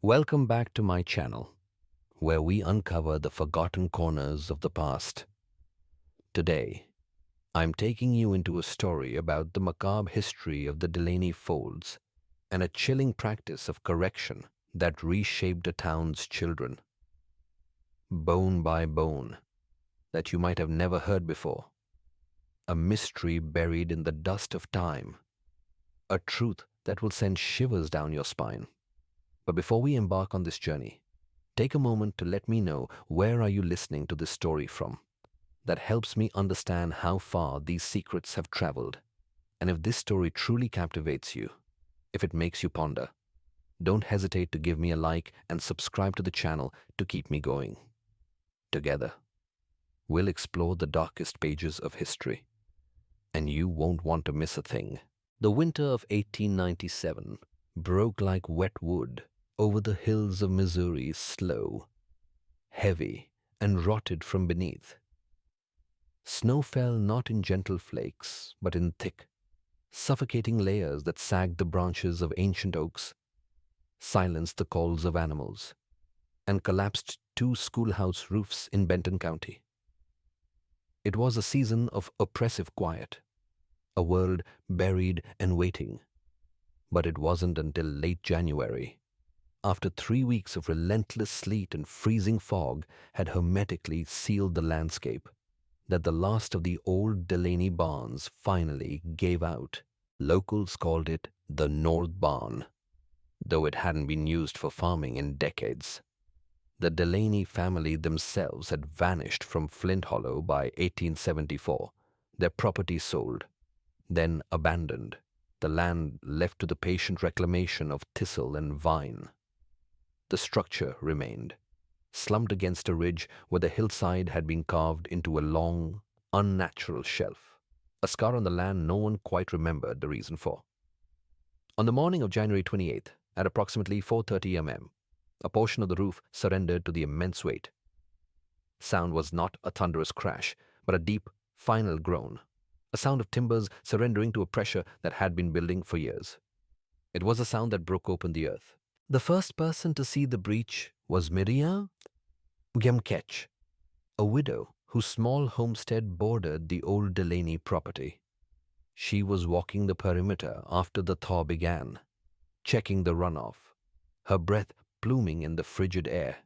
Welcome back to my channel, where we uncover the forgotten corners of the past. Today, I'm taking you into a story about the macabre history of the Delaney folds and a chilling practice of correction that reshaped a town's children. Bone by bone, that you might have never heard before. A mystery buried in the dust of time. A truth that will send shivers down your spine. But before we embark on this journey, take a moment to let me know where are you listening to this story from. That helps me understand how far these secrets have traveled. And if this story truly captivates you, if it makes you ponder, don't hesitate to give me a like and subscribe to the channel to keep me going. Together, we'll explore the darkest pages of history, and you won't want to miss a thing. The winter of 1897 broke like wet wood over the hills of Missouri, slow, heavy, and rotted from beneath. Snow fell not in gentle flakes, but in thick, suffocating layers that sagged the branches of ancient oaks, silenced the calls of animals, and collapsed two schoolhouse roofs in Benton County. It was a season of oppressive quiet, a world buried and waiting. But it wasn't until late January, after 3 weeks of relentless sleet and freezing fog had hermetically sealed the landscape, that the last of the old Delaney barns finally gave out. Locals called it the North Barn, though it hadn't been used for farming in decades. The Delaney family themselves had vanished from Flint Hollow by 1874, their property sold, then abandoned, the land left to the patient reclamation of thistle and vine. The structure remained, slumped against a ridge where the hillside had been carved into a long, unnatural shelf, a scar on the land no one quite remembered the reason for. On the morning of January 28th, at approximately 4:30 m.m., a portion of the roof surrendered to the immense weight. Sound was not a thunderous crash, but a deep, final groan, a sound of timbers surrendering to a pressure that had been building for years. It was a sound that broke open the earth. The first person to see the breach was Miriam Gemkech, a widow whose small homestead bordered the old Delaney property. She was walking the perimeter after the thaw began, checking the runoff, her breath pluming in the frigid air.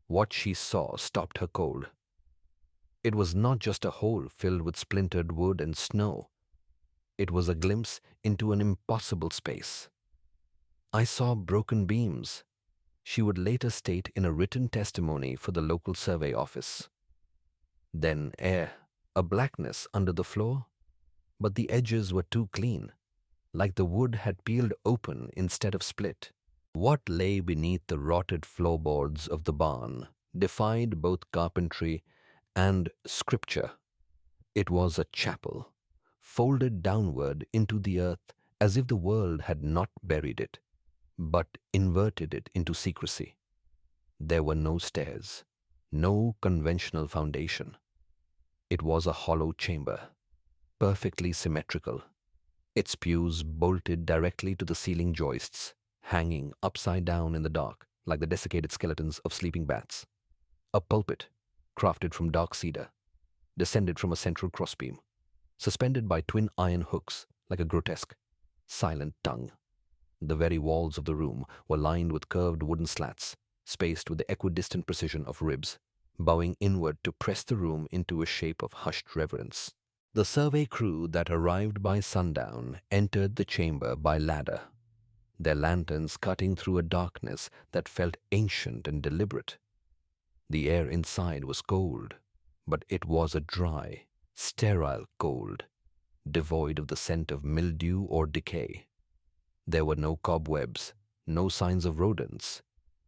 What she saw stopped her cold. It was not just a hole filled with splintered wood and snow. It was a glimpse into an impossible space. "I saw broken beams," she would later state in a written testimony for the local survey office. Then air, a blackness under the floor, but the edges were too clean, like the wood had peeled open instead of split. What lay beneath the rotted floorboards of the barn defied both carpentry and scripture. It was a chapel, folded downward into the earth as if the world had not buried it, but inverted it into secrecy. There were no stairs, no conventional foundation. It was a hollow chamber, perfectly symmetrical, its pews bolted directly to the ceiling joists, hanging upside down in the dark like the desiccated skeletons of sleeping bats. A pulpit, crafted from dark cedar, descended from a central crossbeam, suspended by twin iron hooks like a grotesque, silent tongue. The very walls of the room were lined with curved wooden slats, spaced with the equidistant precision of ribs, bowing inward to press the room into a shape of hushed reverence. The survey crew that arrived by sundown entered the chamber by ladder, their lanterns cutting through a darkness that felt ancient and deliberate. The air inside was cold, but it was a dry, sterile cold, devoid of the scent of mildew or decay. There were no cobwebs, no signs of rodents,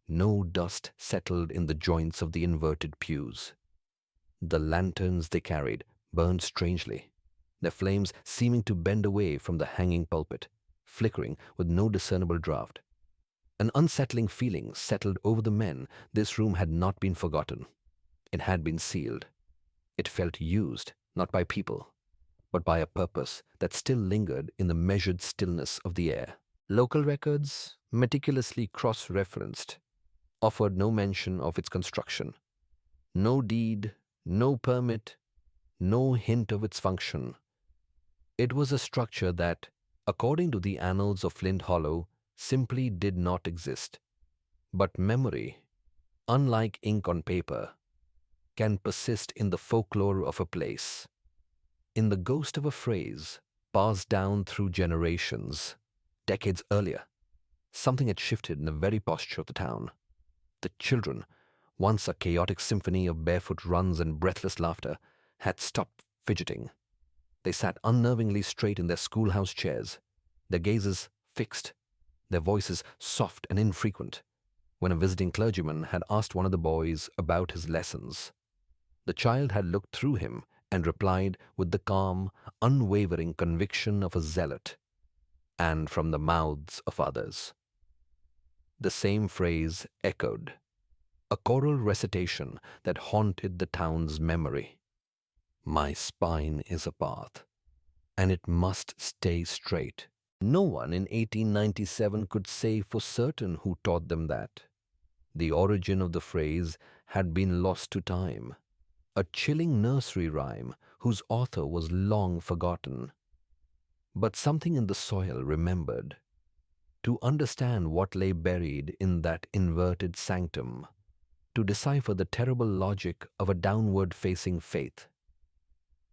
no dust settled in the joints of the inverted pews. The lanterns they carried burned strangely, their flames seeming to bend away from the hanging pulpit, flickering with no discernible draught. An unsettling feeling settled over the men. This room had not been forgotten. It had been sealed. It felt used, not by people, but by a purpose that still lingered in the measured stillness of the air. Local records, meticulously cross-referenced, offered no mention of its construction. No deed, no permit, no hint of its function. It was a structure that, according to the annals of Flint Hollow, simply did not exist. But memory, unlike ink on paper, can persist in the folklore of a place, in the ghost of a phrase passed down through generations. Decades earlier, something had shifted in the very posture of the town. The children, once a chaotic symphony of barefoot runs and breathless laughter, had stopped fidgeting. They sat unnervingly straight in their schoolhouse chairs, their gazes fixed, their voices soft and infrequent. When a visiting clergyman had asked one of the boys about his lessons, the child had looked through him and replied with the calm, unwavering conviction of a zealot, and from the mouths of others. The same phrase echoed, a choral recitation that haunted the town's memory. My spine is a path, and it must stay straight. No one in 1897 could say for certain who taught them that. The origin of the phrase had been lost to time, a chilling nursery rhyme whose author was long forgotten. But something in the soil remembered. To understand what lay buried in that inverted sanctum, to decipher the terrible logic of a downward-facing faith,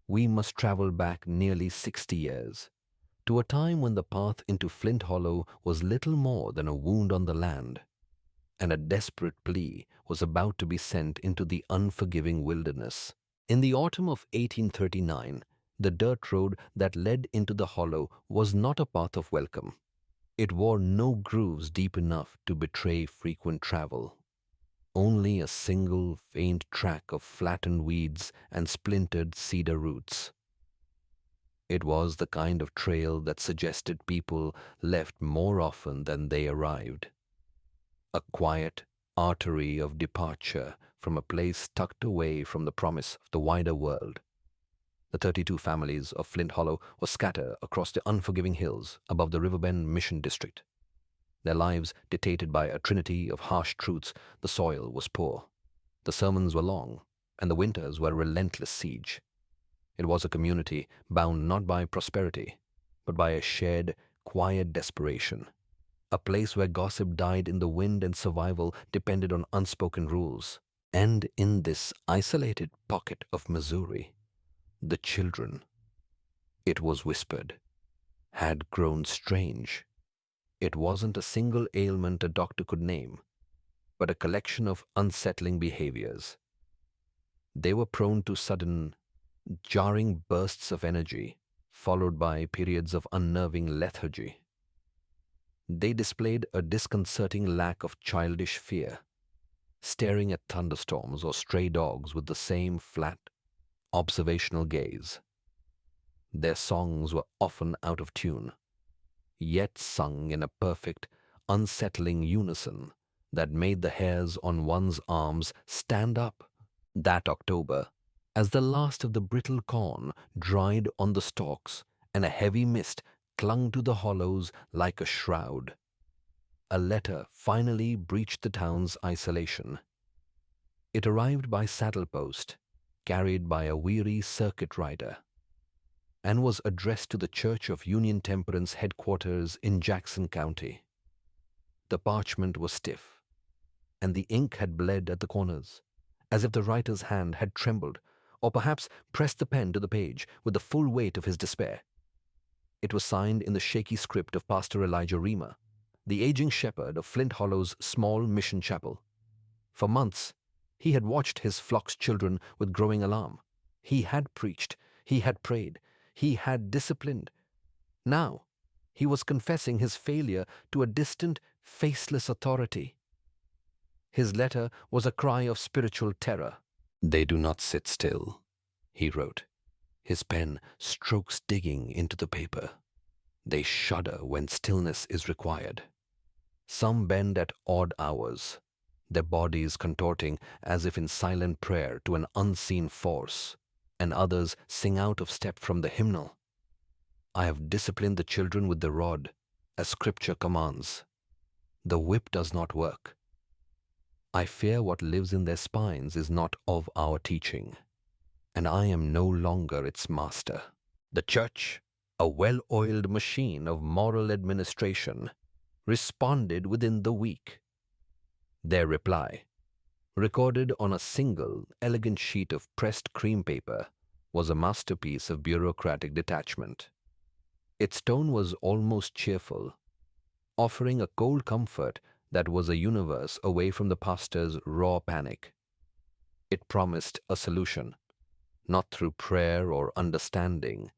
we must travel back nearly 60 years, to a time when the path into Flint Hollow was little more than a wound on the land, and a desperate plea was about to be sent into the unforgiving wilderness. In the autumn of 1839, the dirt road that led into the hollow was not a path of welcome. It wore no grooves deep enough to betray frequent travel. Only a single faint track of flattened weeds and splintered cedar roots. It was the kind of trail that suggested people left more often than they arrived. A quiet artery of departure from a place tucked away from the promise of the wider world. The 32 families of Flint Hollow were scattered across the unforgiving hills above the Riverbend Mission District. Their lives dictated by a trinity of harsh truths. The soil was poor, the sermons were long, and the winters were a relentless siege. It was a community bound not by prosperity, but by a shared, quiet desperation. A place where gossip died in the wind and survival depended on unspoken rules. And in this isolated pocket of Missouri, the children, it was whispered, had grown strange. It wasn't a single ailment a doctor could name, but a collection of unsettling behaviors. They were prone to sudden, jarring bursts of energy, followed by periods of unnerving lethargy. They displayed a disconcerting lack of childish fear, staring at thunderstorms or stray dogs with the same flat, observational gaze. Their songs were often out of tune, yet sung in a perfect, unsettling unison that made the hairs on one's arms stand up. That October, as the last of the brittle corn dried on the stalks and a heavy mist clung to the hollows like a shroud, a letter finally breached the town's isolation. It arrived by saddle post, carried by a weary circuit rider, and was addressed to the Church of Union Temperance headquarters in Jackson County. The parchment was stiff, and the ink had bled at the corners, as if the writer's hand had trembled, or perhaps pressed the pen to the page with the full weight of his despair. It was signed in the shaky script of Pastor Elijah Reamer, the aging shepherd of Flint Hollow's small mission chapel. For months, he had watched his flock's children with growing alarm. He had preached, he had prayed, he had disciplined. Now, he was confessing his failure to a distant, faceless authority. His letter was a cry of spiritual terror. "They do not sit still," he wrote, his pen strokes digging into the paper. "They shudder when stillness is required. Some bend at odd hours, their bodies contorting as if in silent prayer to an unseen force, and others sing out of step from the hymnal. I have disciplined the children with the rod. as Scripture commands. The whip does not work. I fear what lives in their spines is not of our teaching, and I am no longer its master. The church, a well-oiled machine of moral administration, responded within the week. Their reply, recorded on a single, elegant sheet of pressed cream paper, was a masterpiece of bureaucratic detachment. Its tone was almost cheerful, offering a cold comfort that was a universe away from the pastor's raw panic. It promised a solution, not through prayer or understanding,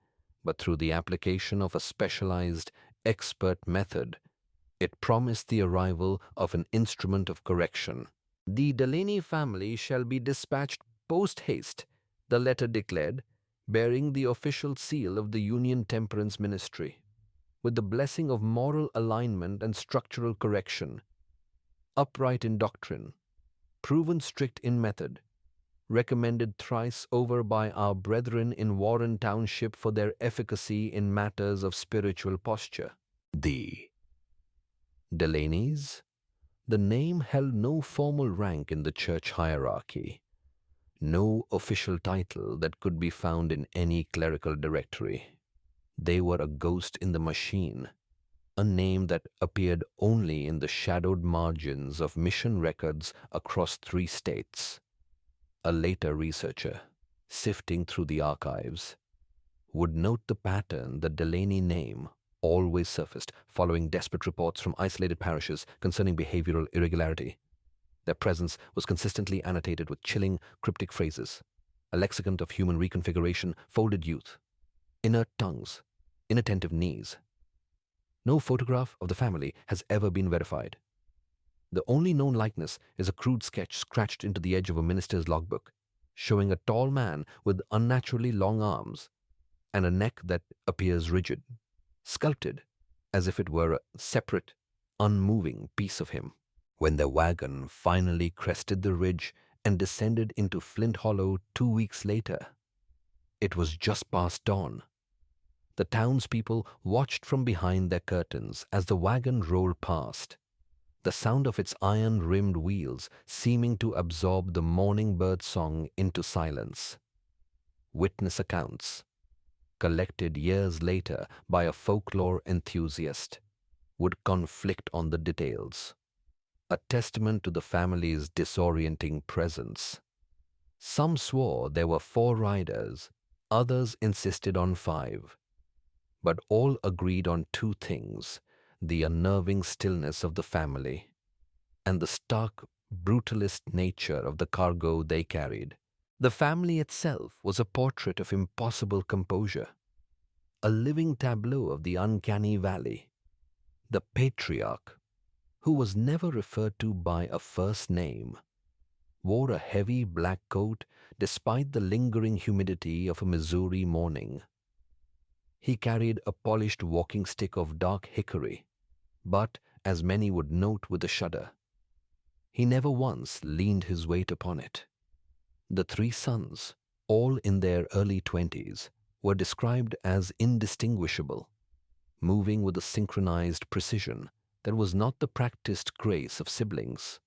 but through the application of a specialized, expert method. It promised the arrival of an instrument of correction. The Delaney family shall be dispatched post-haste, the letter declared, bearing the official seal of the Union Temperance Ministry, with the blessing of moral alignment and structural correction, upright in doctrine, proven strict in method, recommended thrice over by our brethren in Warren Township for their efficacy in matters of spiritual posture. The Delaneys? The name held no formal rank in the church hierarchy, no official title that could be found in any clerical directory. They were a ghost in the machine, a name that appeared only in the shadowed margins of mission records across 3 states. A later researcher, sifting through the archives, would note the pattern. The Delaney name always surfaced following desperate reports from isolated parishes concerning behavioral irregularity. Their presence was consistently annotated with chilling, cryptic phrases, a lexicon of human reconfiguration, folded youth, inert tongues, inattentive knees. No photograph of the family has ever been verified. The only known likeness is a crude sketch scratched into the edge of a minister's logbook, showing a tall man with unnaturally long arms and a neck that appears rigid, sculpted as if it were a separate, unmoving piece of him. When the wagon finally crested the ridge and descended into Flint Hollow 2 weeks later, it was just past dawn. The townspeople watched from behind their curtains as the wagon rolled past, the sound of its iron-rimmed wheels seeming to absorb the morning bird song into silence. Witness accounts, collected years later by a folklore enthusiast, would conflict on the details, a testament to the family's disorienting presence. Some swore there were 4 riders, others insisted on 5, but all agreed on 2 things: the unnerving stillness of the family and the stark, brutalist nature of the cargo they carried. The family itself was a portrait of impossible composure, a living tableau of the uncanny valley. The patriarch, who was never referred to by a first name, wore a heavy black coat despite the lingering humidity of a Missouri morning. He carried a polished walking stick of dark hickory, but, as many would note with a shudder, he never once leaned his weight upon it. The 3 sons, all in their early 20s, were described as indistinguishable, moving with a synchronized precision that was not the practiced grace of siblings,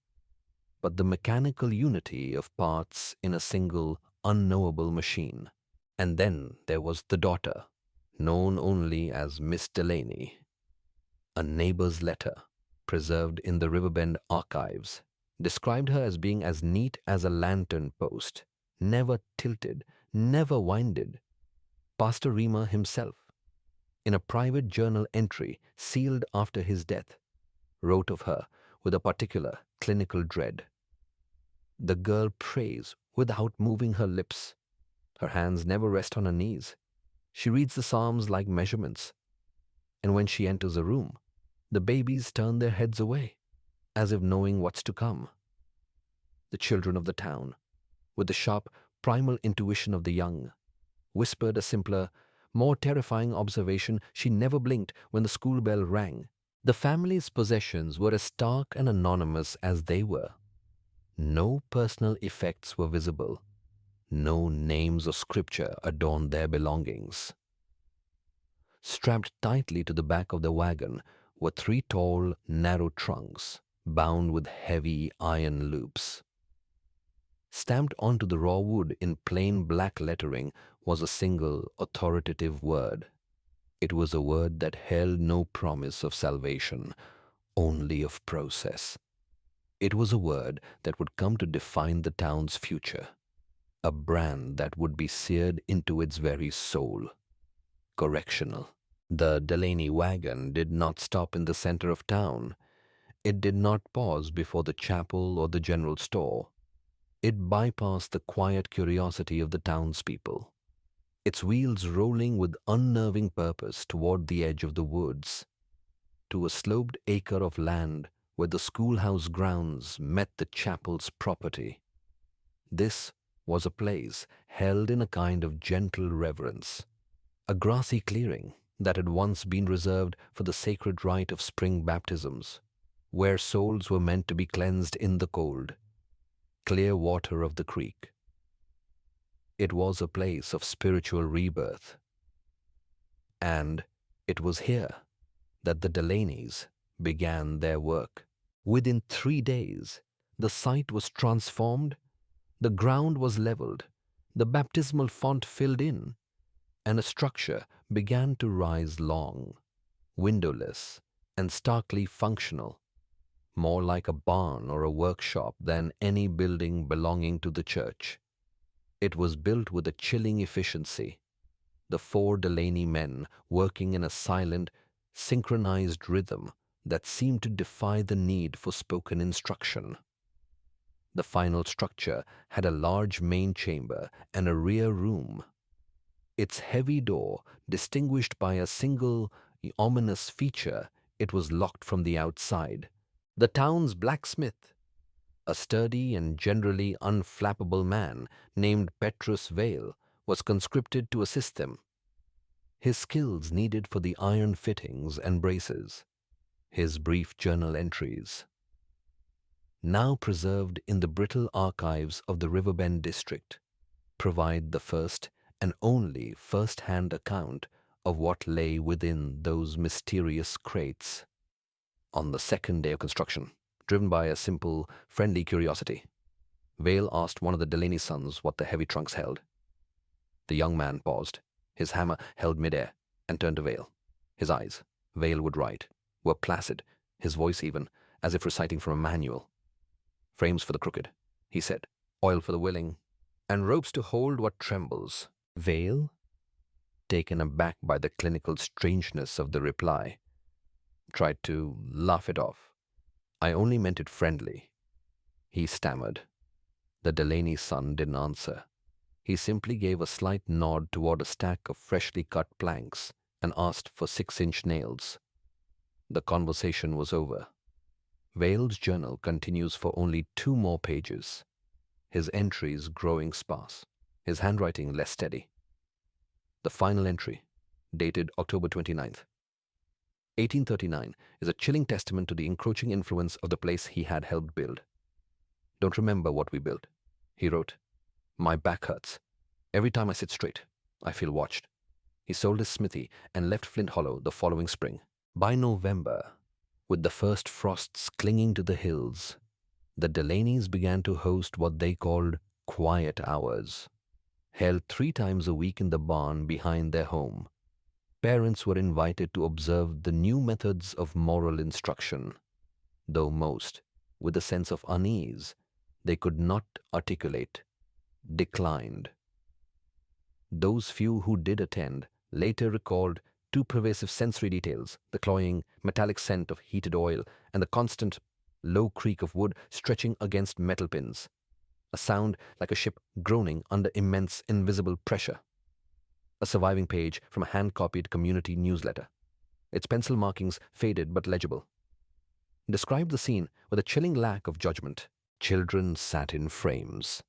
but the mechanical unity of parts in a single, unknowable machine. And then there was the daughter, known only as Miss Delaney. A neighbor's letter, preserved in the Riverbend archives, described her as being as neat as a lantern post, never tilted, never winded. Pastor Riemer himself, in a private journal entry sealed after his death, wrote of her with a particular clinical dread. The girl prays without moving her lips. Her hands never rest on her knees. She reads the Psalms like measurements. And when she enters a room, the babies turn their heads away, as if knowing what's to come. The children of the town, with the sharp, primal intuition of the young, whispered a simpler, more terrifying observation: she never blinked when the school bell rang. The family's possessions were as stark and anonymous as they were. No personal effects were visible. No names or scripture adorned their belongings. Strapped tightly to the back of the wagon were three tall, narrow trunks bound with heavy iron loops. Stamped onto the raw wood in plain black lettering was a single authoritative word. It was a word that held no promise of salvation, only of process. It was a word that would come to define the town's future, a brand that would be seared into its very soul. Correctional. The Delaney wagon did not stop in the center of town. It did not pause before the chapel or the general store. It bypassed the quiet curiosity of the townspeople, its wheels rolling with unnerving purpose toward the edge of the woods, to a sloped acre of land where the schoolhouse grounds met the chapel's property. This was a place held in a kind of gentle reverence, a grassy clearing that had once been reserved for the sacred rite of spring baptisms, where souls were meant to be cleansed in the cold, clear water of the creek. It was a place of spiritual rebirth. And it was here that the Delaneys began their work. Within 3 days, the site was transformed, the ground was leveled, the baptismal font filled in, and a structure began to rise long, windowless, and starkly functional, more like a barn or a workshop than any building belonging to the church. It was built with a chilling efficiency, the 4 Delaney men working in a silent, synchronized rhythm that seemed to defy the need for spoken instruction. The final structure had a large main chamber and a rear room. Its heavy door, distinguished by a single ominous feature, it was locked from the outside. The town's blacksmith, a sturdy and generally unflappable man named Petrus Vale, was conscripted to assist them. His skills needed for the iron fittings and braces. His brief journal entries, now preserved in the brittle archives of the Riverbend district, provide the first and only first-hand account of what lay within those mysterious crates. On the second day of construction, driven by a simple, friendly curiosity, Vale asked one of the Delaney sons what the heavy trunks held. The young man paused, his hammer held midair, and turned to Vale. His eyes, Vale would write, were placid, his voice even, as if reciting from a manual. "Frames for the crooked," he said, "oil for the willing, and ropes to hold what trembles." Vale, taken aback by the clinical strangeness of the reply, tried to laugh it off. "I only meant it friendly," he stammered. The Delaney son didn't answer. He simply gave a slight nod toward a stack of freshly cut planks and asked for 6-inch nails. The conversation was over. Vale's journal continues for only 2 more pages, his entries growing sparse, his handwriting less steady. The final entry, dated October 29th, 1839, is a chilling testament to the encroaching influence of the place he had helped build. "Don't remember what we built," he wrote. "My back hurts. Every time I sit straight, I feel watched." He sold his smithy and left Flint Hollow the following spring. By November, with the first frosts clinging to the hills, the Delaneys began to host what they called quiet hours, held 3 times a week in the barn behind their home. Parents were invited to observe the new methods of moral instruction, though most, with a sense of unease they could not articulate, declined. Those few who did attend later recalled 2 pervasive sensory details: the cloying, metallic scent of heated oil and the constant, low creak of wood stretching against metal pins, a sound like a ship groaning under immense invisible pressure. A surviving page from a hand-copied community newsletter, its pencil markings faded but legible, described the scene with a chilling lack of judgment. Children sat in frames.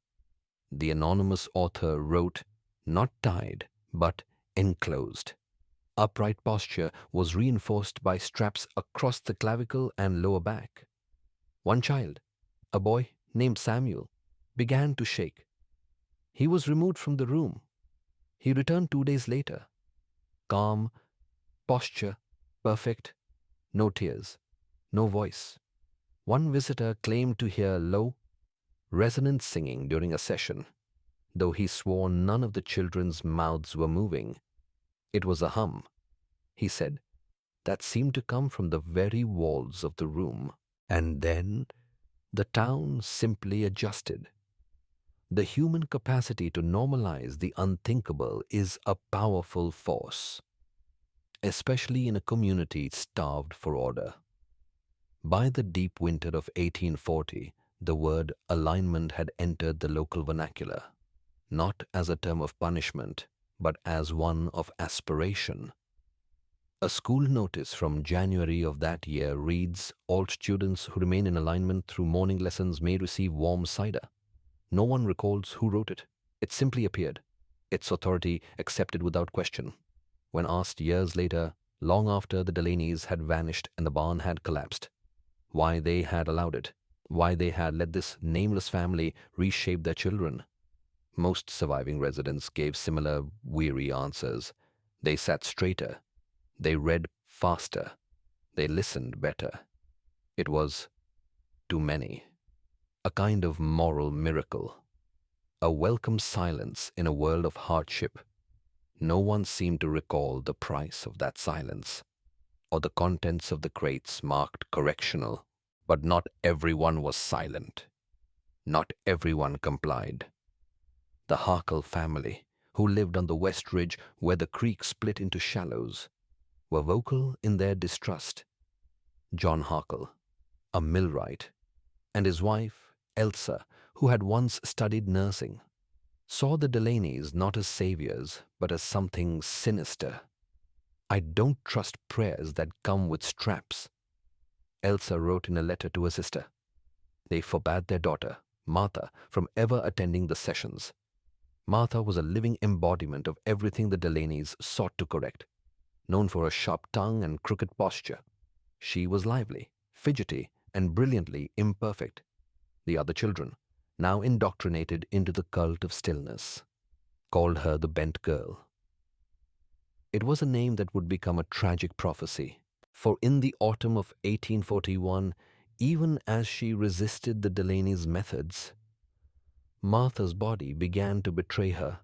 The anonymous author wrote, not tied, but enclosed. Upright posture was reinforced by straps across the clavicle and lower back. One child, a boy named Samuel, began to shake. He was removed from the room. He returned 2 days later. Calm, posture perfect, No tears, no voice. One visitor claimed to hear low, resonant singing during a session, though he swore none of the children's mouths were moving. It was a hum, he said, that seemed to come from the very walls of the room. And then the town simply adjusted. The human capacity to normalize the unthinkable is a powerful force, especially in a community starved for order. By the deep winter of 1840, the word alignment had entered the local vernacular, not as a term of punishment, but as one of aspiration. A school notice from January of that year reads, "All students who remain in alignment through morning lessons may receive warm cider." No one recalls who wrote it. It simply appeared, its authority accepted without question. When asked years later, long after the Delaneys had vanished and the barn had collapsed, why they had allowed it, why they had let this nameless family reshape their children, most surviving residents gave similar weary answers. They sat straighter. They read faster. They listened better. It was, to many, a kind of moral miracle, a welcome silence in a world of hardship. No one seemed to recall the price of that silence, or the contents of the crates marked correctional. But not everyone was silent. Not everyone complied. The Harkle family, who lived on the West Ridge where the creek split into shallows, were vocal in their distrust. John Harkle, a millwright, and his wife, Elsa, who had once studied nursing, saw the Delaneys not as saviors, but as something sinister. "I don't trust prayers that come with straps," Elsa wrote in a letter to her sister. They forbade their daughter, Martha, from ever attending the sessions. Martha was a living embodiment of everything the Delaneys sought to correct. Known for a sharp tongue and crooked posture, she was lively, fidgety, and brilliantly imperfect. The other children, now indoctrinated into the cult of stillness, called her the bent girl. It was a name that would become a tragic prophecy, for in the autumn of 1841, even as she resisted the Delaney's methods, Martha's body began to betray her.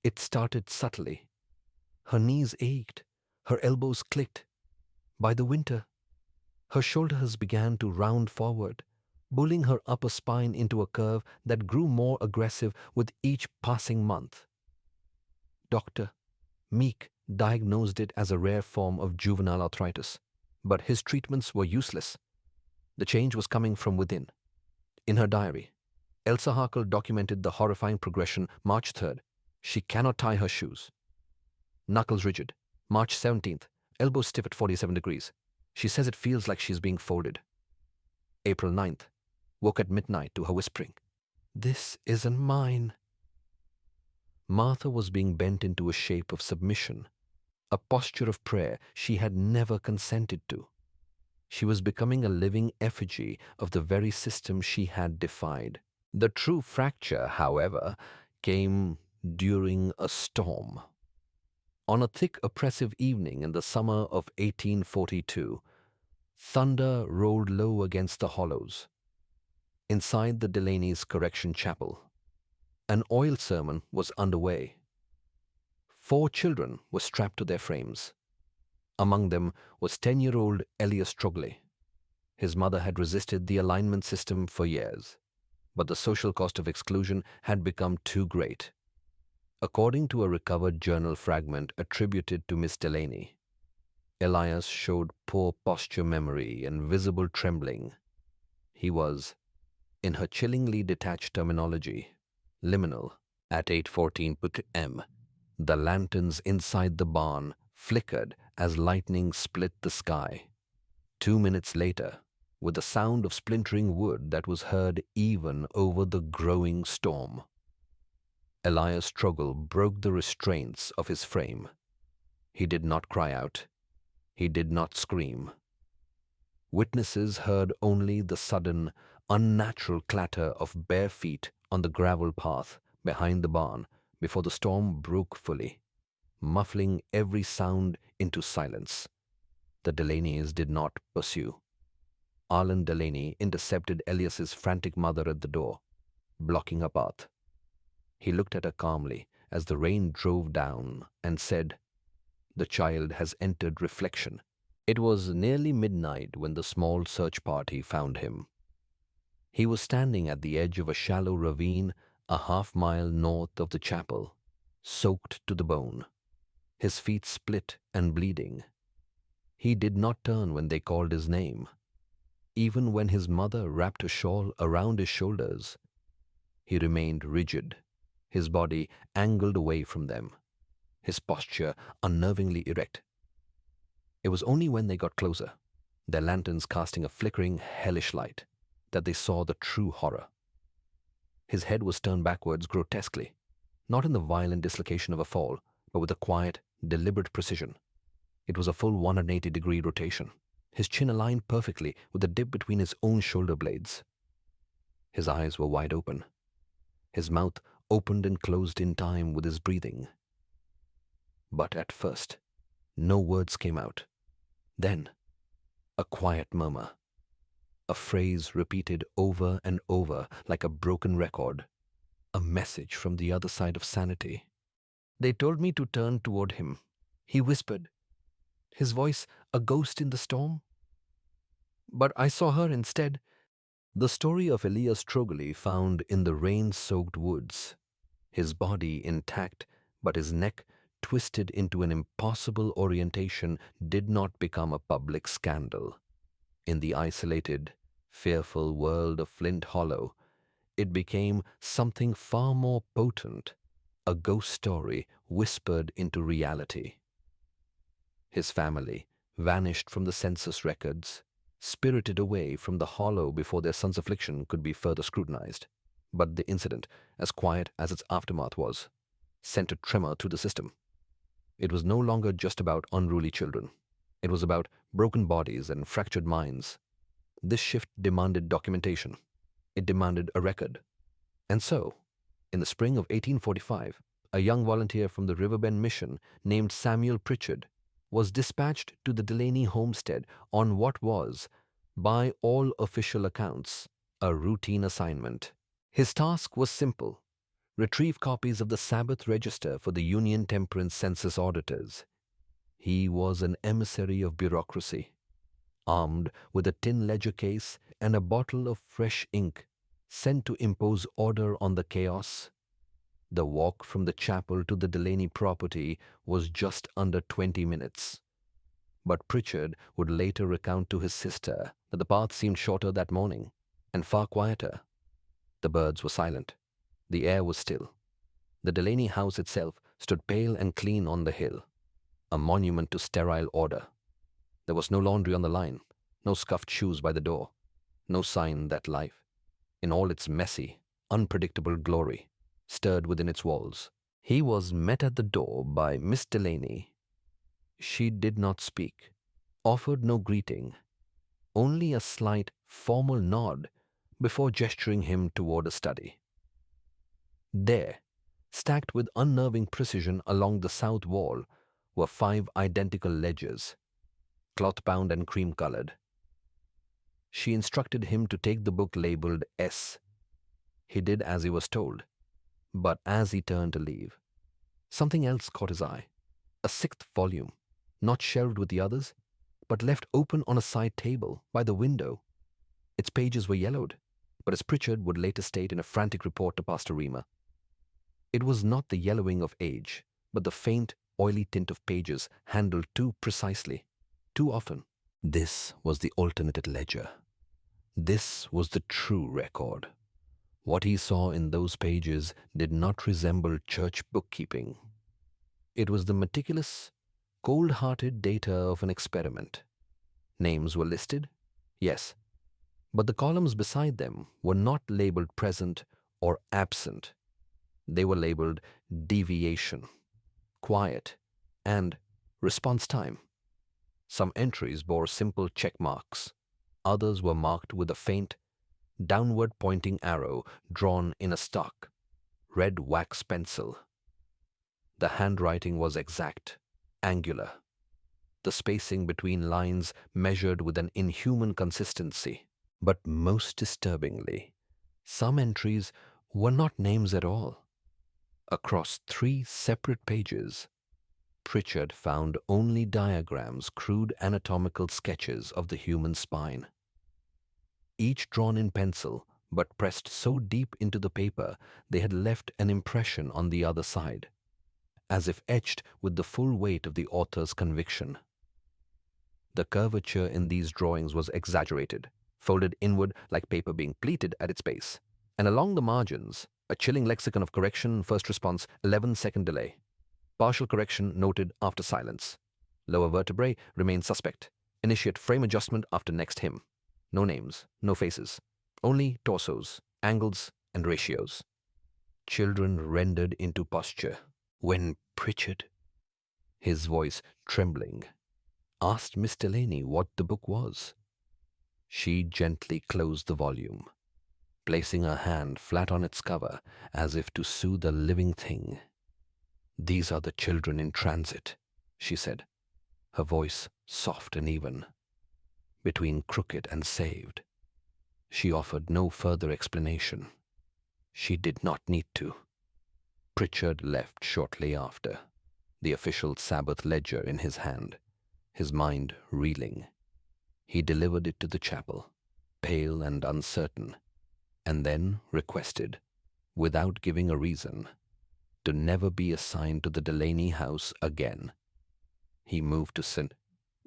It started subtly. Her knees ached, her elbows clicked. By the winter, her shoulders began to round forward, pulling her upper spine into a curve that grew more aggressive with each passing month. Dr. Meek diagnosed it as a rare form of juvenile arthritis, but his treatments were useless. The change was coming from within. In her diary, Elsa Harkle documented the horrifying progression. March 3rd, she cannot tie her shoes. Knuckles rigid. March 17th, elbows stiff at 47 degrees. She says it feels like she's being folded. April 9th, woke at midnight to her whispering, "This isn't mine." Martha was being bent into a shape of submission, a posture of prayer she had never consented to. She was becoming a living effigy of the very system she had defied. The true fracture, however, came during a storm. On a thick, oppressive evening in the summer of 1842, thunder rolled low against the hollows. Inside the Delaney's Correction Chapel, an oil sermon was underway. 4 children were strapped to their frames. Among them was 10-year-old Elias Trogley. His mother had resisted the alignment system for years, but the social cost of exclusion had become too great. According to a recovered journal fragment attributed to Miss Delaney, Elias showed poor posture memory and visible trembling. He was, in her chillingly detached terminology, liminal. At 8:14 p.m., the lanterns inside the barn flickered as lightning split the sky. 2 minutes later, with the sound of splintering wood that was heard even over the growing storm, Elias' struggle broke the restraints of his frame. He did not cry out. He did not scream. Witnesses heard only the sudden, unnatural clatter of bare feet on the gravel path behind the barn before the storm broke fully, muffling every sound into silence. The Delaneys did not pursue. Arlen Delaney intercepted Elias's frantic mother at the door, blocking her path. He looked at her calmly as the rain drove down and said, "The child has entered reflection." It was nearly midnight when the small search party found him. He was standing at the edge of a shallow ravine a half-mile north of the chapel, soaked to the bone, his feet split and bleeding. He did not turn when they called his name. Even when his mother wrapped a shawl around his shoulders, he remained rigid, his body angled away from them, his posture unnervingly erect. It was only when they got closer, their lanterns casting a flickering, hellish light, that they saw the true horror. His head was turned backwards grotesquely, not in the violent dislocation of a fall, but with a quiet, deliberate precision. It was a full 180-degree rotation, his chin aligned perfectly with the dip between his own shoulder blades. His eyes were wide open. His mouth opened and closed in time with his breathing. But at first, no words came out. Then, a quiet murmur. A phrase repeated over and over like a broken record. A message from the other side of sanity. "They told me to turn toward him," he whispered, his voice a ghost in the storm. "But I saw her instead." The story of Elias Trogoli found in the rain-soaked woods, his body intact but his neck twisted into an impossible orientation, did not become a public scandal. In the isolated, fearful world of Flint Hollow, it became something far more potent, a ghost story whispered into reality. His family vanished from the census records, spirited away from the hollow before their son's affliction could be further scrutinized. But the incident, as quiet as its aftermath was, sent a tremor through the system. It was no longer just about unruly children. It was about broken bodies and fractured minds. This shift demanded documentation. It demanded a record. And so, in the spring of 1845, a young volunteer from the Riverbend Mission named Samuel Pritchard was dispatched to the Delaney homestead on what was, by all official accounts, a routine assignment. His task was simple: retrieve copies of the Sabbath Register for the Union Temperance Census auditors. He was an emissary of bureaucracy, armed with a tin ledger case and a bottle of fresh ink, sent to impose order on the chaos. The walk from the chapel to the Delaney property was just under 20 minutes. But Pritchard would later recount to his sister that the path seemed shorter that morning and far quieter. The birds were silent. The air was still. The Delaney house itself stood pale and clean on the hill, a monument to sterile order. There was no laundry on the line, no scuffed shoes by the door, no sign that life, in all its messy, unpredictable glory, stirred within its walls. He was met at the door by Miss Delaney. She did not speak, offered no greeting, only a slight, formal nod before gesturing him toward a study. There, stacked with unnerving precision along the south wall, were 5 identical ledgers, cloth-bound and cream-colored. She instructed him to take the book labeled S. He did as he was told, but as he turned to leave, something else caught his eye. A 6th volume, not shelved with the others, but left open on a side table by the window. Its pages were yellowed, but as Pritchard would later state in a frantic report to Pastor Reamer, it was not the yellowing of age, but the faint, oily tint of pages handled too precisely, too often. This was the alternated ledger. This was the true record. What he saw in those pages did not resemble church bookkeeping. It was the meticulous, cold-hearted data of an experiment. Names were listed, yes, but the columns beside them were not labeled present or absent. They were labeled deviation, quiet, and response time. Some entries bore simple check marks. Others were marked with a faint, downward-pointing arrow drawn in a stock, red wax pencil. The handwriting was exact, angular. the spacing between lines measured with an inhuman consistency. But most disturbingly, some entries were not names at all. Across 3 separate pages, Pritchard found only diagrams, crude anatomical sketches of the human spine, each drawn in pencil but pressed so deep into the paper they had left an impression on the other side, as if etched with the full weight of the author's conviction. The curvature in these drawings was exaggerated, folded inward like paper being pleated at its base, and along the margins, a chilling lexicon of correction, first response, 11-second delay. Partial correction noted after silence. Lower vertebrae remain suspect. Initiate frame adjustment after next hymn. No names, no faces, only torsos, angles, and ratios. Children rendered into posture. When Pritchard, his voice trembling, asked Miss Delaney what the book was, she gently closed the volume, placing her hand flat on its cover as if to soothe the living thing. "These are the children in transit," she said, her voice soft and even, between crooked and saved. She offered no further explanation. She did not need to. Pritchard left shortly after, the official Sabbath ledger in his hand, his mind reeling. He delivered it to the chapel, pale and uncertain, and then requested, without giving a reason, to never be assigned to the Delaney house again. He moved to St.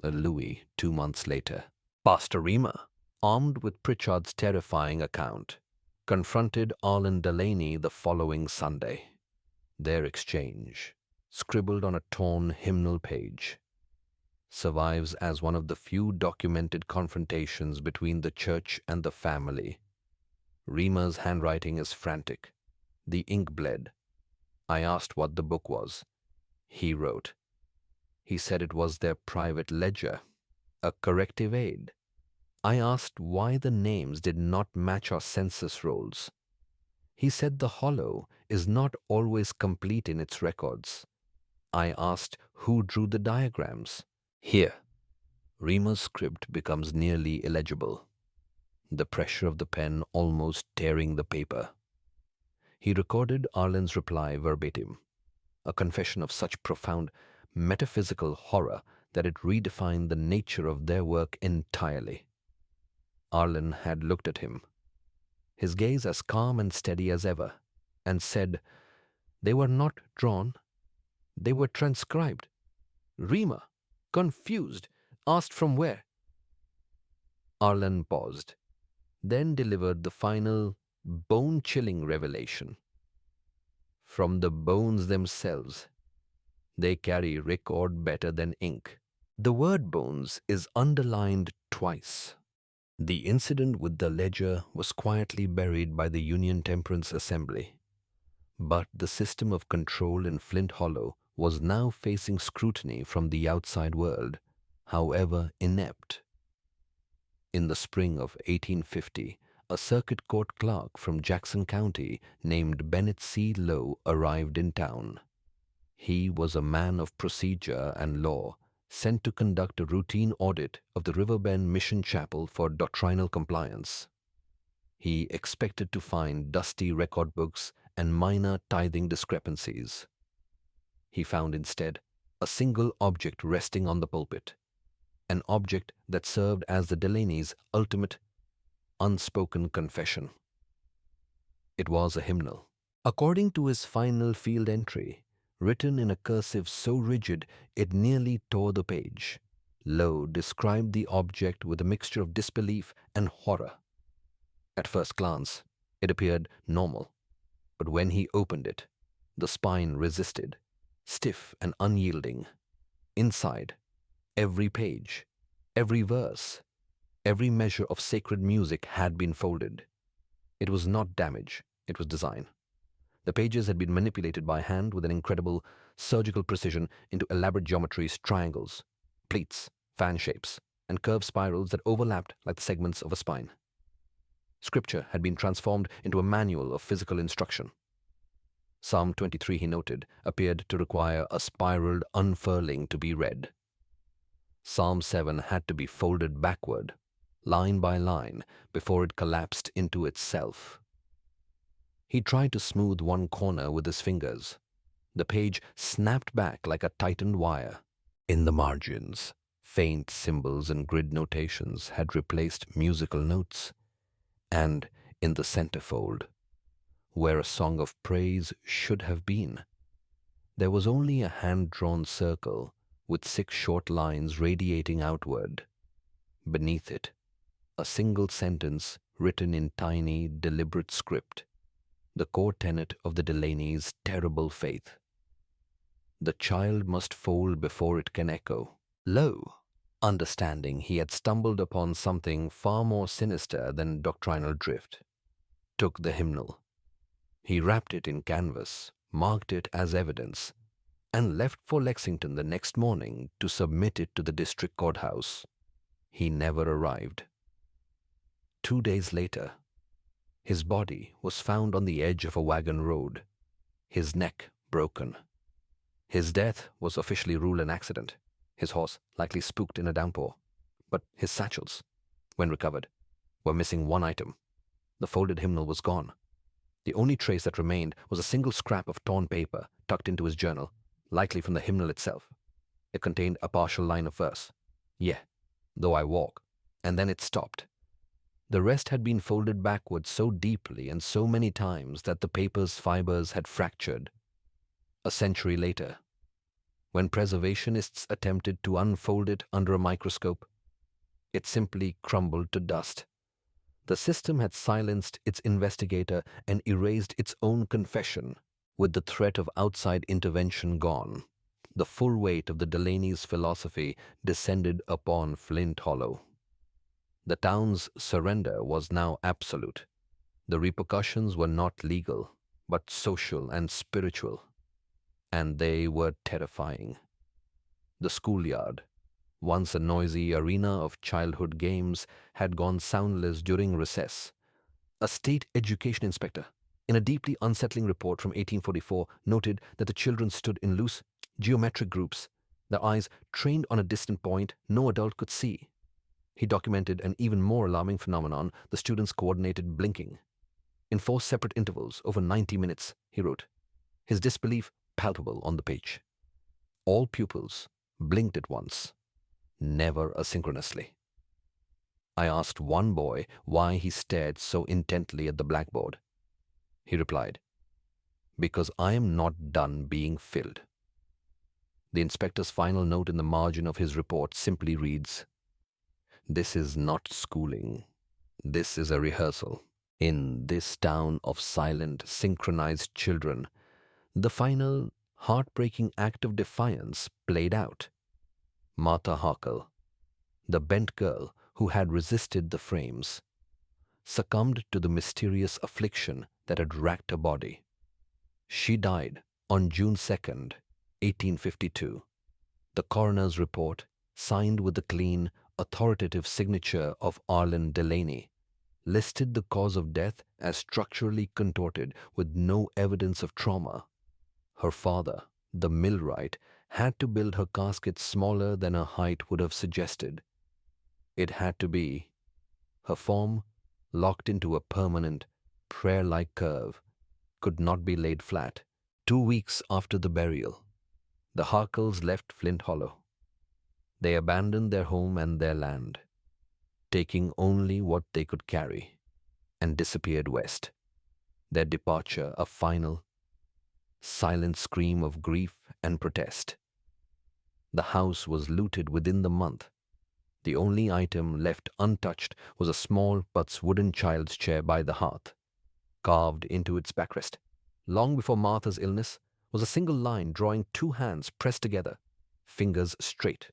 Louis 2 months later. Pastor Reamer, armed with Pritchard's terrifying account, confronted Arlen Delaney the following Sunday. Their exchange, scribbled on a torn hymnal page, survives as one of the few documented confrontations between the church and the family. Reamer's handwriting is frantic. The ink bled. "I asked what the book was," he wrote. "He said it was their private ledger, a corrective aid. I asked why the names did not match our census rolls. He said the hollow is not always complete in its records. I asked who drew the diagrams." Here, Reamer's script becomes nearly illegible, the pressure of the pen almost tearing the paper. He recorded Arlen's reply verbatim, a confession of such profound metaphysical horror that it redefined the nature of their work entirely. Arlen had looked at him, his gaze as calm and steady as ever, and said, "They were not drawn, they were transcribed." Reamer, confused, asked from where. Arlen paused, then delivered the final, bone-chilling revelation. "From the bones themselves. They carry record better than ink." The word bones is underlined twice. The incident with the ledger was quietly buried by the Union Temperance Assembly, but the system of control in Flint Hollow was now facing scrutiny from the outside world, however inept. In the spring of 1850, a circuit court clerk from Jackson County named Bennett C. Lowe arrived in town. He was a man of procedure and law, sent to conduct a routine audit of the Riverbend Mission Chapel for doctrinal compliance. He expected to find dusty record books and minor tithing discrepancies. He found instead a single object resting on the pulpit, an object that served as the Delaney's ultimate, unspoken confession. It was a hymnal. According to his final field entry, written in a cursive so rigid it nearly tore the page, Lowe described the object with a mixture of disbelief and horror. At first glance, it appeared normal, but when he opened it, the spine resisted, stiff and unyielding. Inside, every page, every verse, every measure of sacred music had been folded. It was not damage, it was design. The pages had been manipulated by hand with an incredible surgical precision into elaborate geometries, triangles, pleats, fan shapes, and curved spirals that overlapped like the segments of a spine. Scripture had been transformed into a manual of physical instruction. Psalm 23, he noted, appeared to require a spiraled unfurling to be read. Psalm 7 had to be folded backward, line by line, before it collapsed into itself. He tried to smooth one corner with his fingers. The page snapped back like a tightened wire. In the margins, faint symbols and grid notations had replaced musical notes. And in the centerfold, where a song of praise should have been, there was only a hand-drawn circle with 6 short lines radiating outward. Beneath it, a single sentence written in tiny, deliberate script, the core tenet of the Delaney's terrible faith. The child must fold before it can echo. Lo! Understanding he had stumbled upon something far more sinister than doctrinal drift. Took the hymnal. He wrapped it in canvas, marked it as evidence, and left for Lexington the next morning to submit it to the district courthouse. He never arrived. 2 days later, his body was found on the edge of a wagon road, his neck broken. His death was officially ruled an accident, his horse likely spooked in a downpour. But his satchels, when recovered, were missing one item. The folded hymnal was gone. The only trace that remained was a single scrap of torn paper tucked into his journal, likely from the hymnal itself. It contained a partial line of verse. "Yeah, though I walk," and then it stopped. The rest had been folded backwards so deeply and so many times that the paper's fibers had fractured. A century later, when preservationists attempted to unfold it under a microscope, it simply crumbled to dust. The system had silenced its investigator and erased its own confession. With the threat of outside intervention gone, the full weight of the Delaney's philosophy descended upon Flint Hollow. The town's surrender was now absolute. The repercussions were not legal, but social and spiritual. And they were terrifying. The schoolyard, once a noisy arena of childhood games, had gone soundless during recess. A state education inspector, in a deeply unsettling report from 1844, noted that the children stood in loose, geometric groups, their eyes trained on a distant point no adult could see. He documented an even more alarming phenomenon: the students' coordinated blinking. In 4 separate intervals over 90 minutes, he wrote, his disbelief palpable on the page. All pupils blinked at once, never asynchronously. I asked one boy why he stared so intently at the blackboard. He replied, "Because I am not done being filled." The inspector's final note in the margin of his report simply reads, "This is not schooling. This is a rehearsal." In this town of silent, synchronized children, the final, heartbreaking act of defiance played out. Martha Harkle, the bent girl who had resisted the frames, succumbed to the mysterious affliction that had racked her body. She died on June 2nd, 1852. The coroner's report, signed with the clean, authoritative signature of Arlen Delaney, listed the cause of death as structurally contorted with no evidence of trauma. Her father, the millwright, had to build her casket smaller than her height would have suggested. It had to be. Her form, locked into a permanent, prayer-like curve, could not be laid flat. 2 weeks after the burial, the Harkles left Flint Hollow. They abandoned their home and their land, taking only what they could carry, and disappeared west. Their departure a final, silent scream of grief and protest. The house was looted within the month. The only item left untouched was a small but wooden child's chair by the hearth. Carved into its backrest, long before Martha's illness, was a single line drawing 2 hands pressed together, fingers straight.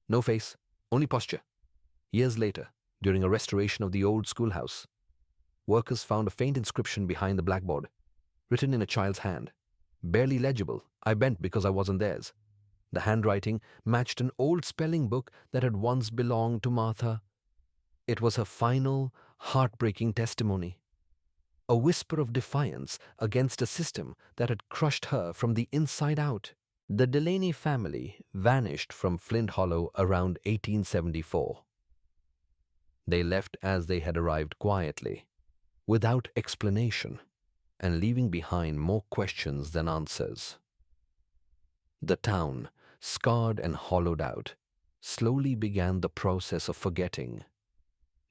No face, only posture. Years later, during a restoration of the old schoolhouse, workers found a faint inscription behind the blackboard, written in a child's hand. Barely legible, I bent because I wasn't theirs. The handwriting matched an old spelling book that had once belonged to Martha. It was her final, heartbreaking testimony. A whisper of defiance against a system that had crushed her from the inside out. The Delaney family vanished from Flint Hollow around 1874. They left as they had arrived quietly, without explanation, and leaving behind more questions than answers. The town, scarred and hollowed out, slowly began the process of forgetting.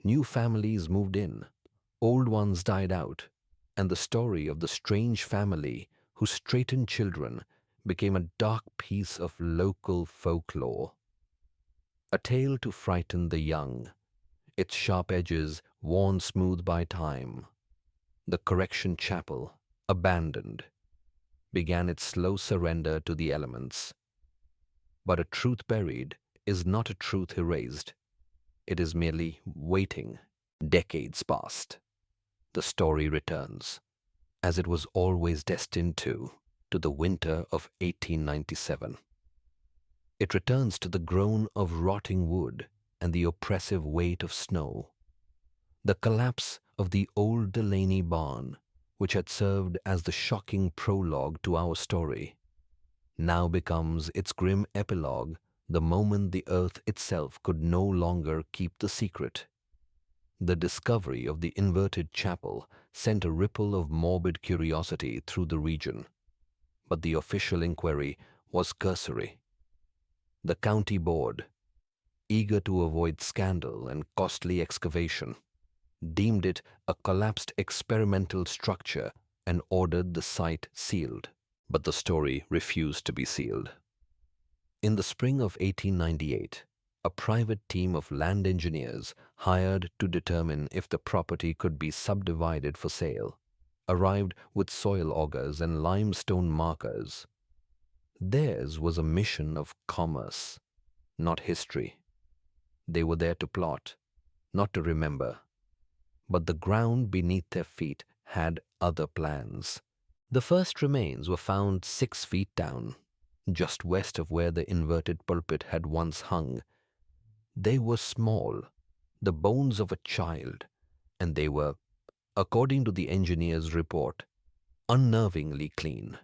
New families moved in, old ones died out, and the story of the strange family who straightened children became a dark piece of local folklore. A tale to frighten the young, its sharp edges worn smooth by time. The correction chapel, abandoned, began its slow surrender to the elements. But a truth buried is not a truth erased. It is merely waiting. Decades passed. The story returns, as it was always destined to the winter of 1897. It returns to the groan of rotting wood and the oppressive weight of snow. The collapse of the old Delaney barn, which had served as the shocking prologue to our story, now becomes its grim epilogue the moment the earth itself could no longer keep the secret. The discovery of the inverted chapel sent a ripple of morbid curiosity through the region, but the official inquiry was cursory. The county board, eager to avoid scandal and costly excavation, deemed it a collapsed experimental structure and ordered the site sealed. But the story refused to be sealed. In the spring of 1898, a private team of land engineers hired to determine if the property could be subdivided for sale arrived with soil augers and limestone markers. Theirs was a mission of commerce, not history. They were there to plot, not to remember. But the ground beneath their feet had other plans. The first remains were found 6 feet down, just west of where the inverted pulpit had once hung. They were small, the bones of a child, and they were, according to the engineer's report, unnervingly clean.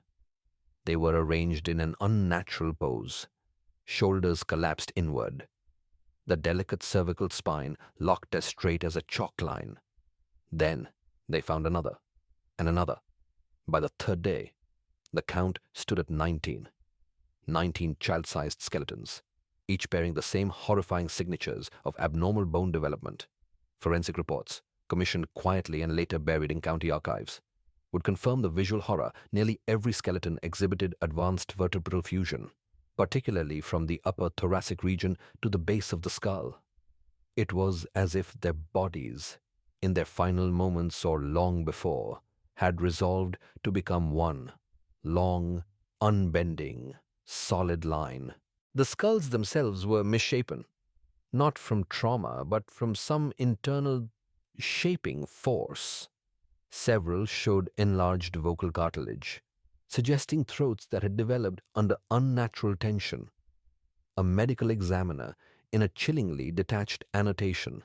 They were arranged in an unnatural pose, shoulders collapsed inward, the delicate cervical spine locked as straight as a chalk line. Then they found another, and another. By the 3rd day, the count stood at 19. 19 child-sized skeletons, each bearing the same horrifying signatures of abnormal bone development. Forensic reports, commissioned quietly and later buried in county archives, would confirm the visual horror. Nearly every skeleton exhibited advanced vertebral fusion, particularly from the upper thoracic region to the base of the skull. It was as if their bodies, in their final moments or long before, had resolved to become one long, unbending, solid line. The skulls themselves were misshapen, not from trauma, but from some internal shaping force. Several showed enlarged vocal cartilage, suggesting throats that had developed under unnatural tension. A medical examiner, in a chillingly detached annotation,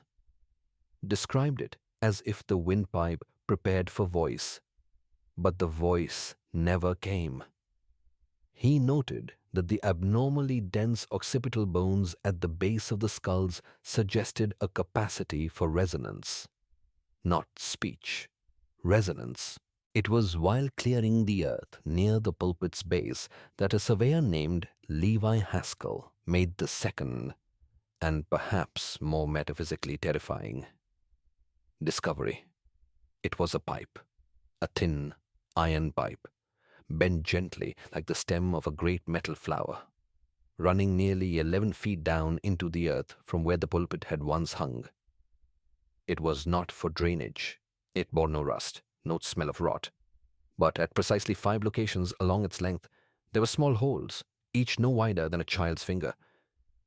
described it as if the windpipe prepared for voice, but the voice never came. He noted that the abnormally dense occipital bones at the base of the skulls suggested a capacity for resonance. Not speech, resonance. It was while clearing the earth near the pulpit's base that a surveyor named Levi Haskell made the second, and perhaps more metaphysically terrifying, discovery. It was a pipe, a thin, iron pipe, bent gently like the stem of a great metal flower, running nearly 11 feet down into the earth from where the pulpit had once hung. It was not for drainage. It bore no rust, no smell of rot. But at precisely 5 locations along its length, there were small holes, each no wider than a child's finger,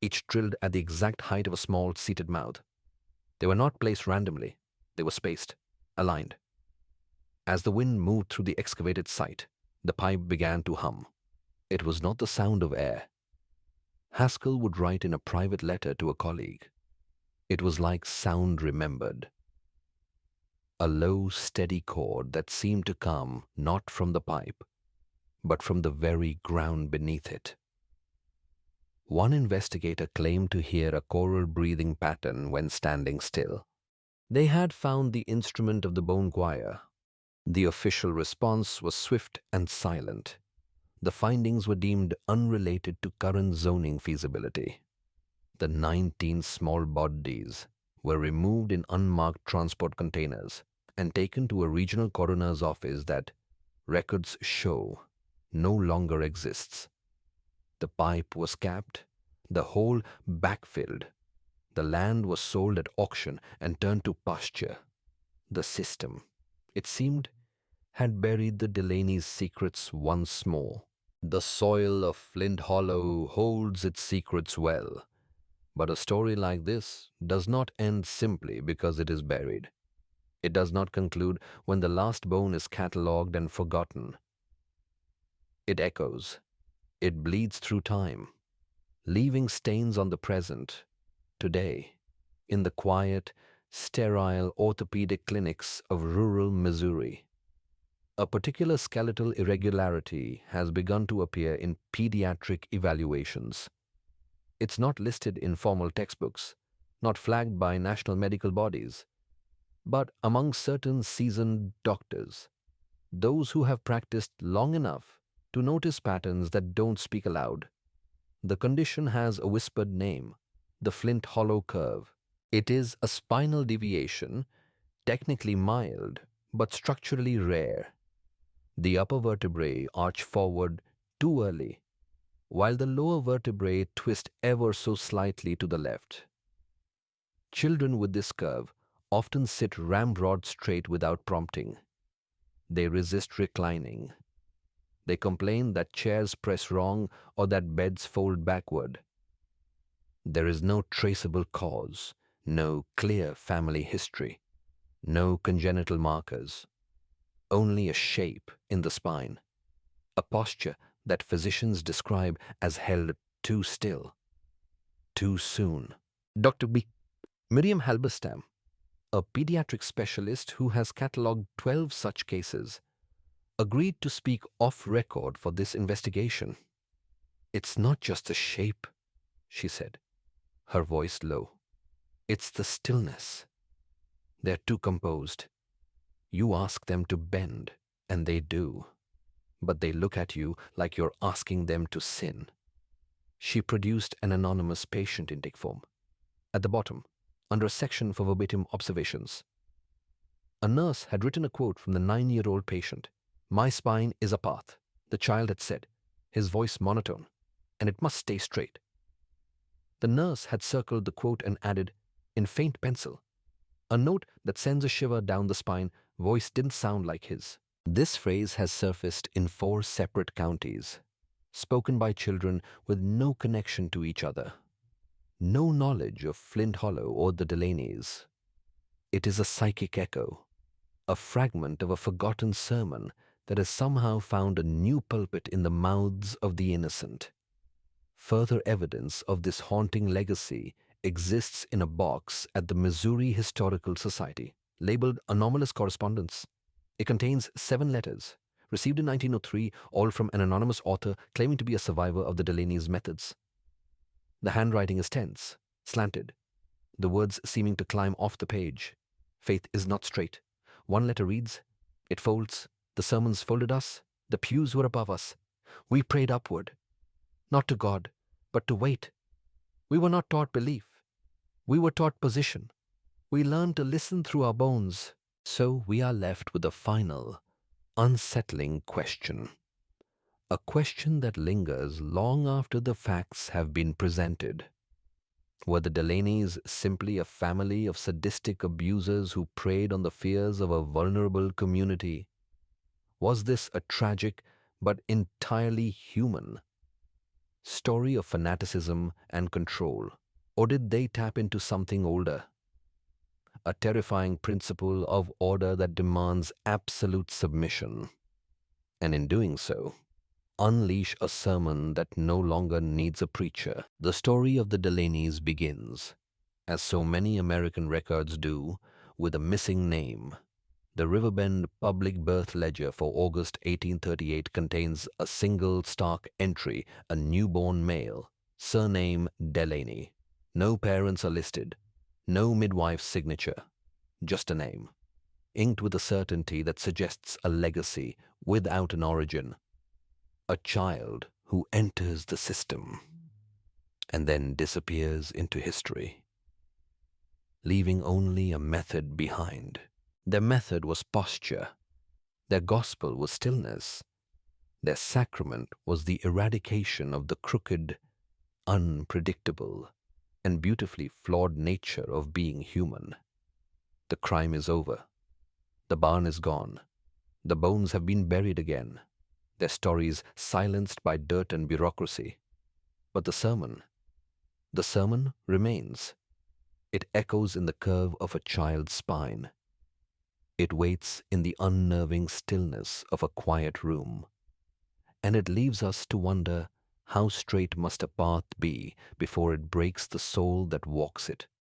each drilled at the exact height of a small seated mouth. They were not placed randomly. They were spaced, aligned. As the wind moved through the excavated site, the pipe began to hum. It was not the sound of air. Haskell would write in a private letter to a colleague. It was like sound remembered. A low, steady chord that seemed to come not from the pipe, but from the very ground beneath it. One investigator claimed to hear a choral breathing pattern when standing still. They had found the instrument of the bone choir. The official response was swift and silent. The findings were deemed unrelated to current zoning feasibility. The 19 small bodies were removed in unmarked transport containers and taken to a regional coroner's office that, records show, no longer exists. The pipe was capped, the hole backfilled. The land was sold at auction and turned to pasture. The system, it seemed, had buried the Delaney's secrets once more. The soil of Flint Hollow holds its secrets well, but a story like this does not end simply because it is buried. It does not conclude when the last bone is catalogued and forgotten. It echoes. It bleeds through time, leaving stains on the present, today, in the quiet, sterile orthopedic clinics of rural Missouri. A particular skeletal irregularity has begun to appear in pediatric evaluations. It's not listed in formal textbooks, not flagged by national medical bodies, but among certain seasoned doctors, those who have practiced long enough to notice patterns that don't speak aloud. The condition has a whispered name, the Flint Hollow curve. It is a spinal deviation, technically mild, but structurally rare. The upper vertebrae arch forward too early, while the lower vertebrae twist ever so slightly to the left. Children with this curve often sit ramrod straight without prompting. They resist reclining. They complain that chairs press wrong or that beds fold backward. There is no traceable cause, no clear family history, no congenital markers, only a shape in the spine, a posture that physicians describe as held too still, too soon. Dr. Miriam Halberstam, a pediatric specialist who has catalogued 12 such cases, agreed to speak off record for this investigation. "It's not just the shape," she said, her voice low. "It's the stillness. They're too composed. You ask them to bend, and they do. But they look at you like you're asking them to sin." She produced an anonymous patient intake form. At the bottom, under a section for verbatim observations, a nurse had written a quote from the 9-year-old patient. "My spine is a path," the child had said, his voice monotone, "and it must stay straight." The nurse had circled the quote and added, in faint pencil, a note that sends a shiver down the spine. Voice didn't sound like his. This phrase has surfaced in 4 separate counties, spoken by children with no connection to each other, no knowledge of Flint Hollow or the Delaneys. It is a psychic echo, a fragment of a forgotten sermon that has somehow found a new pulpit in the mouths of the innocent. Further evidence of this haunting legacy exists in a box at the Missouri Historical Society, labeled Anomalous Correspondence. It contains 7 letters, received in 1903, all from an anonymous author claiming to be a survivor of the Delaney's methods. The handwriting is tense, slanted, the words seeming to climb off the page. Faith is not straight. One letter reads, "It folds, the sermons folded us, the pews were above us. We prayed upward, not to God, but to wait. We were not taught belief. We were taught position. We learned to listen through our bones." So we are left with a final, unsettling question. A question that lingers long after the facts have been presented. Were the Delaneys simply a family of sadistic abusers who preyed on the fears of a vulnerable community? Was this a tragic but entirely human story of fanaticism and control, or did they tap into something older? A terrifying principle of order that demands absolute submission, and in doing so, unleash a sermon that no longer needs a preacher. The story of the Delaneys begins, as so many American records do, with a missing name, The Riverbend public birth ledger for August 1838 contains a single stark entry, a newborn male, surname Delaney. No parents are listed, no midwife's signature, just a name, inked with a certainty that suggests a legacy without an origin. A child who enters the system and then disappears into history, leaving only a method behind. Their method was posture. Their gospel was stillness. Their sacrament was the eradication of the crooked, unpredictable, and beautifully flawed nature of being human. The crime is over. The barn is gone. The bones have been buried again. Their stories silenced by dirt and bureaucracy. But the sermon remains. It echoes in the curve of a child's spine. It waits in the unnerving stillness of a quiet room. And it leaves us to wonder how straight must a path be before it breaks the soul that walks it.